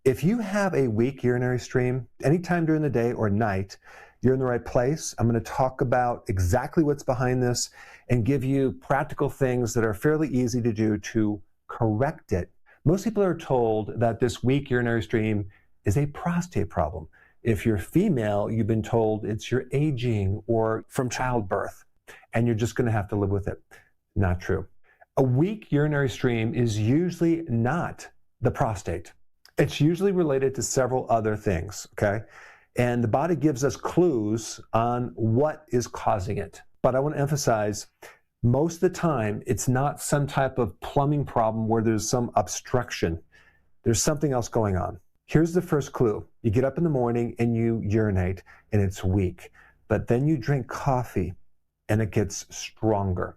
If you have a weak urinary stream, anytime during the day or night, you're in the right place. I'm going to talk about exactly what's behind this and give you practical things that are fairly easy to do to correct it. Most people are told that this weak urinary stream is a prostate problem. If you're female, you've been told it's your aging or from childbirth, and you're just going to have to live with it. Not true. A weak urinary stream is usually not the prostate. It's usually related to several other things, okay? And the body gives us clues on what is causing it. But I want to emphasize, most of the time, it's not some type of plumbing problem where there's some obstruction. There's something else going on. Here's the first clue. You get up in the morning and you urinate and it's weak. But then you drink coffee and it gets stronger.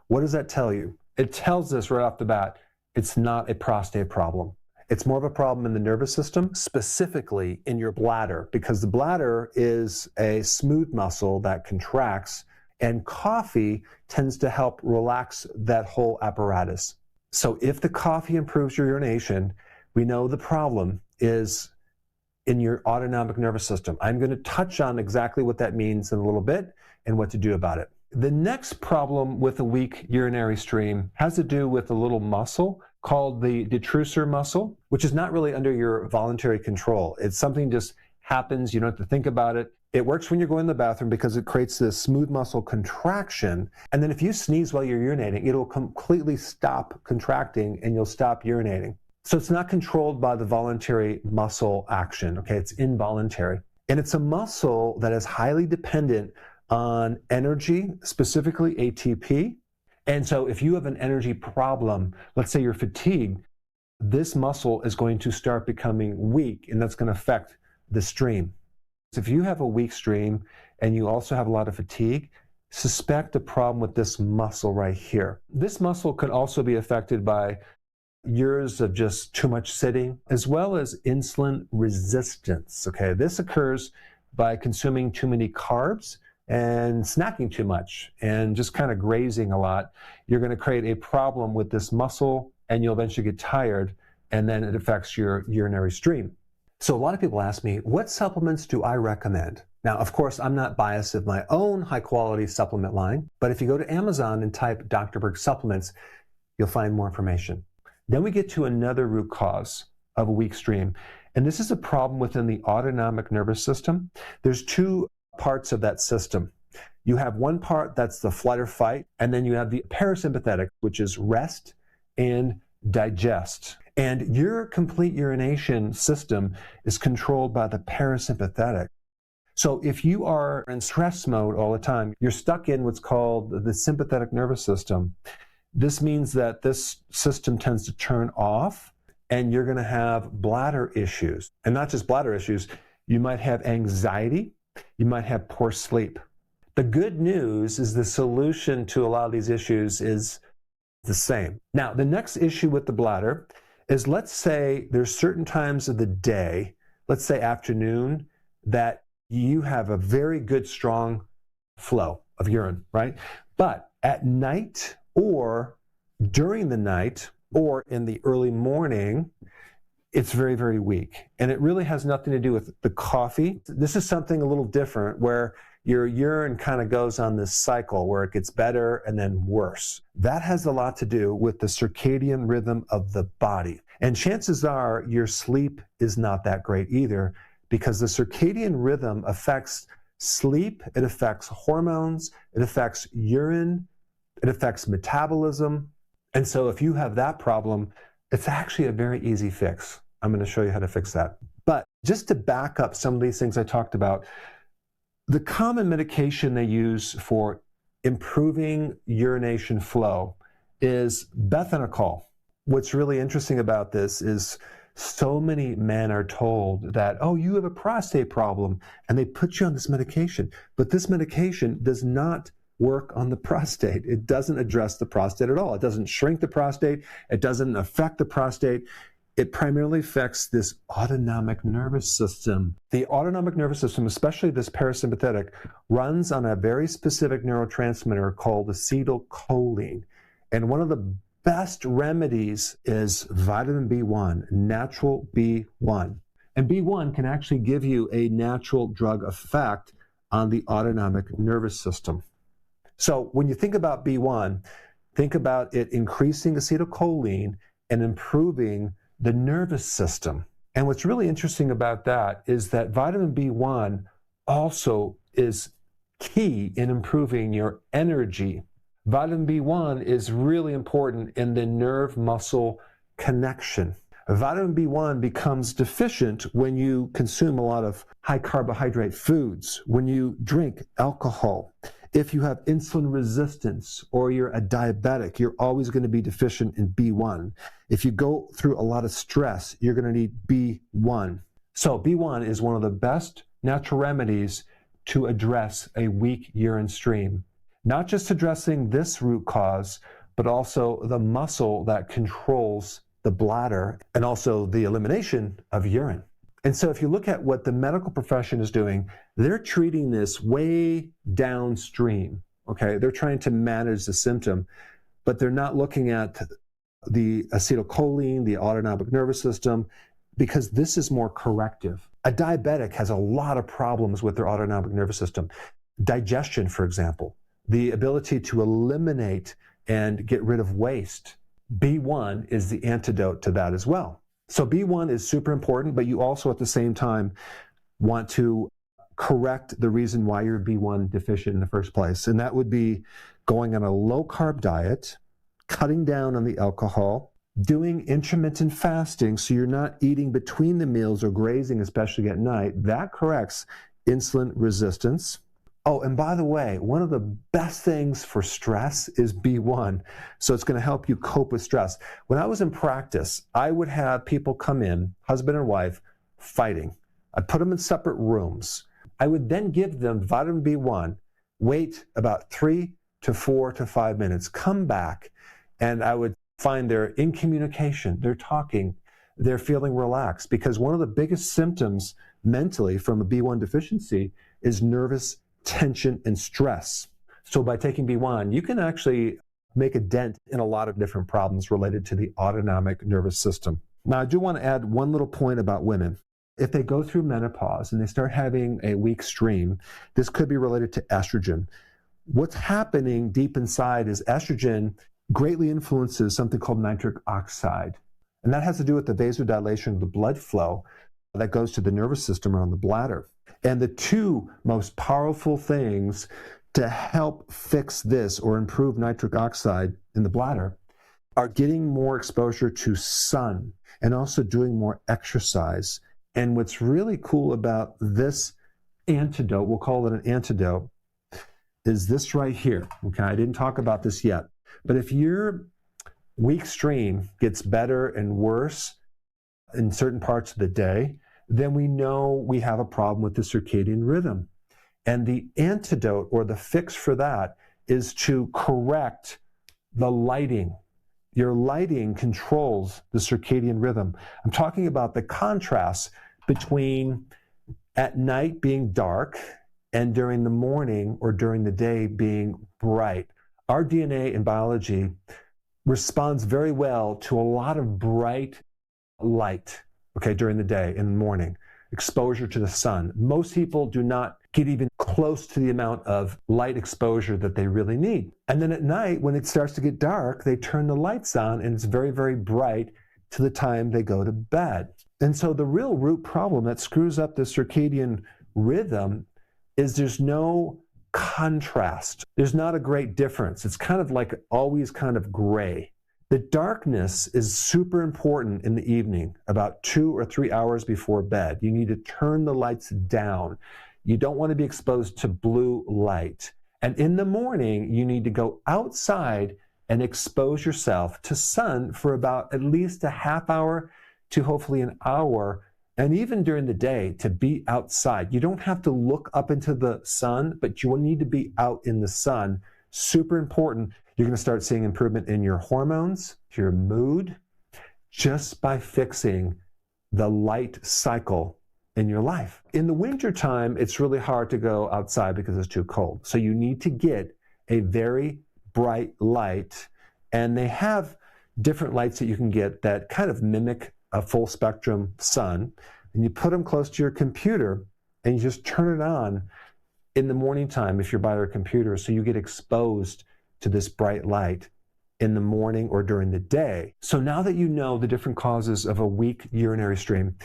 What does that tell you? It tells us right off the bat, it's not a prostate problem. It's more of a problem in the nervous system, specifically in your bladder, because the bladder is a smooth muscle that contracts, and coffee tends to help relax that whole apparatus. So if the coffee improves your urination, we know the problem is in your autonomic nervous system. I'm going to touch on exactly what that means in a little bit and what to do about it. The next problem with a weak urinary stream has to do with a little muscle called the detrusor muscle, which is not really under your voluntary control. It's something just happens, you don't have to think about it. It works when you're going to the bathroom because it creates this smooth muscle contraction. And then if you sneeze while you're urinating, it'll completely stop contracting and you'll stop urinating. So it's not controlled by the voluntary muscle action, okay? It's involuntary. And it's a muscle that is highly dependent on energy, specifically ATP. And so if you have an energy problem, let's say you're fatigued, this muscle is going to start becoming weak, and that's going to affect the stream. So if you have a weak stream and you also have a lot of fatigue, suspect a problem with this muscle right here. This muscle could also be affected by years of just too much sitting, as well as insulin resistance, okay? This occurs by consuming too many carbs and snacking too much and just kind of grazing a lot. You're going to create a problem with this muscle and you'll eventually get tired, and then it affects your urinary stream. So a lot of people ask me, what supplements do I recommend? Now, of course, I'm not biased of my own high quality supplement line, but if you go to Amazon and type Dr. Berg supplements, you'll find more information. Then we get to another root cause of a weak stream. And this is a problem within the autonomic nervous system. There's two parts of that system. You have one part that's the flight or fight, and then you have the parasympathetic, which is rest and digest. And your complete urination system is controlled by the parasympathetic. So if you are in stress mode all the time, you're stuck in what's called the sympathetic nervous system. This means that this system tends to turn off, and you're going to have bladder issues. And not just bladder issues, you might have anxiety, you might have poor sleep. The good news is the solution to a lot of these issues is the same. Now, the next issue with the bladder is, let's say there's certain times of the day, let's say afternoon, that you have a very good, strong flow of urine, right? But at night or during the night or in the early morning, it's very, very weak. And it really has nothing to do with the coffee. This is something a little different where your urine kind of goes on this cycle where it gets better and then worse. That has a lot to do with the circadian rhythm of the body. And chances are your sleep is not that great either, because the circadian rhythm affects sleep, it affects hormones, it affects urine, it affects metabolism. And so if you have that problem, it's actually a very easy fix. I'm going to show you how to fix that. But just to back up some of these things I talked about, the common medication they use for improving urination flow is bethanol. What's really interesting about this is so many men are told that, oh, you have a prostate problem, and they put you on this medication. But this medication does not work on the prostate. It doesn't address the prostate at all. It doesn't shrink the prostate. It doesn't affect the prostate. It primarily affects this autonomic nervous system. The autonomic nervous system, especially this parasympathetic, runs on a very specific neurotransmitter called acetylcholine. And one of the best remedies is vitamin B1, natural B1. And B1 can actually give you a natural drug effect on the autonomic nervous system. So when you think about B1, think about it increasing acetylcholine and improving the nervous system. And what's really interesting about that is that vitamin B1 also is key in improving your energy. Vitamin B1 is really important in the nerve-muscle connection. Vitamin B1 becomes deficient when you consume a lot of high carbohydrate foods, when you drink alcohol. If you have insulin resistance or you're a diabetic, you're always going to be deficient in B1. If you go through a lot of stress, you're going to need B1. So B1 is one of the best natural remedies to address a weak urine stream. Not just addressing this root cause, but also the muscle that controls the bladder and also the elimination of urine. And so if you look at what the medical profession is doing, they're treating this way downstream, okay? They're trying to manage the symptom, but they're not looking at the acetylcholine, the autonomic nervous system, because this is more corrective. A diabetic has a lot of problems with their autonomic nervous system. Digestion, for example, the ability to eliminate and get rid of waste. B1 is the antidote to that as well. So B1 is super important, but you also at the same time want to correct the reason why you're B1 deficient in the first place. And that would be going on a low-carb diet, cutting down on the alcohol, doing intermittent fasting so you're not eating between the meals or grazing, especially at night. That corrects insulin resistance. Oh, and by the way, one of the best things for stress is B1. So it's going to help you cope with stress. When I was in practice, I would have people come in, husband and wife, fighting. I'd put them in separate rooms. I would then give them vitamin B1, wait about 3 to 4 to 5 minutes, come back, and I would find they're in communication, they're talking, they're feeling relaxed. Because one of the biggest symptoms mentally from a B1 deficiency is nervous tension and stress. So by taking B1, you can actually make a dent in a lot of different problems related to the autonomic nervous system. Now, I do want to add one little point about women. If they go through menopause and they start having a weak stream, this could be related to estrogen. What's happening deep inside is estrogen greatly influences something called nitric oxide. And that has to do with the vasodilation of the blood flow that goes to the nervous system around the bladder. And the two most powerful things to help fix this or improve nitric oxide in the bladder are getting more exposure to sun and also doing more exercise. And what's really cool about this antidote, we'll call it an antidote, is this right here. Okay, I didn't talk about this yet. But if your weak stream gets better and worse in certain parts of the day, then we know we have a problem with the circadian rhythm. And the antidote or the fix for that is to correct the lighting. Your lighting controls the circadian rhythm. I'm talking about the contrast between at night being dark and during the morning or during the day being bright. Our DNA in biology responds very well to a lot of bright light, okay, during the day, in the morning, exposure to the sun. Most people do not get even close to the amount of light exposure that they really need. And then at night, when it starts to get dark, they turn the lights on and it's very, very bright to the time they go to bed. And so the real root problem that screws up the circadian rhythm is there's no contrast. There's not a great difference. It's kind of like always kind of gray. The darkness is super important in the evening, about 2 or 3 hours before bed. You need to turn the lights down. You don't want to be exposed to blue light. And in the morning, you need to go outside and expose yourself to sun for about at least a half hour to hopefully an hour. And even during the day, to be outside. You don't have to look up into the sun, but you will need to be out in the sun. Super important. You're going to start seeing improvement in your hormones, your mood, just by fixing the light cycle in your life. In the wintertime, it's really hard to go outside because it's too cold. So you need to get a very bright light. And they have different lights that you can get that kind of mimic a full spectrum sun, and you put them close to your computer and you just turn it on in the morning time if you're by your computer, so you get exposed to this bright light in the morning or during the day. So now that you know the different causes of a weak urinary stream,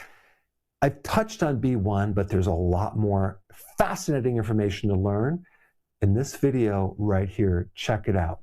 I've touched on B1, but there's a lot more fascinating information to learn in this video right here. Check it out.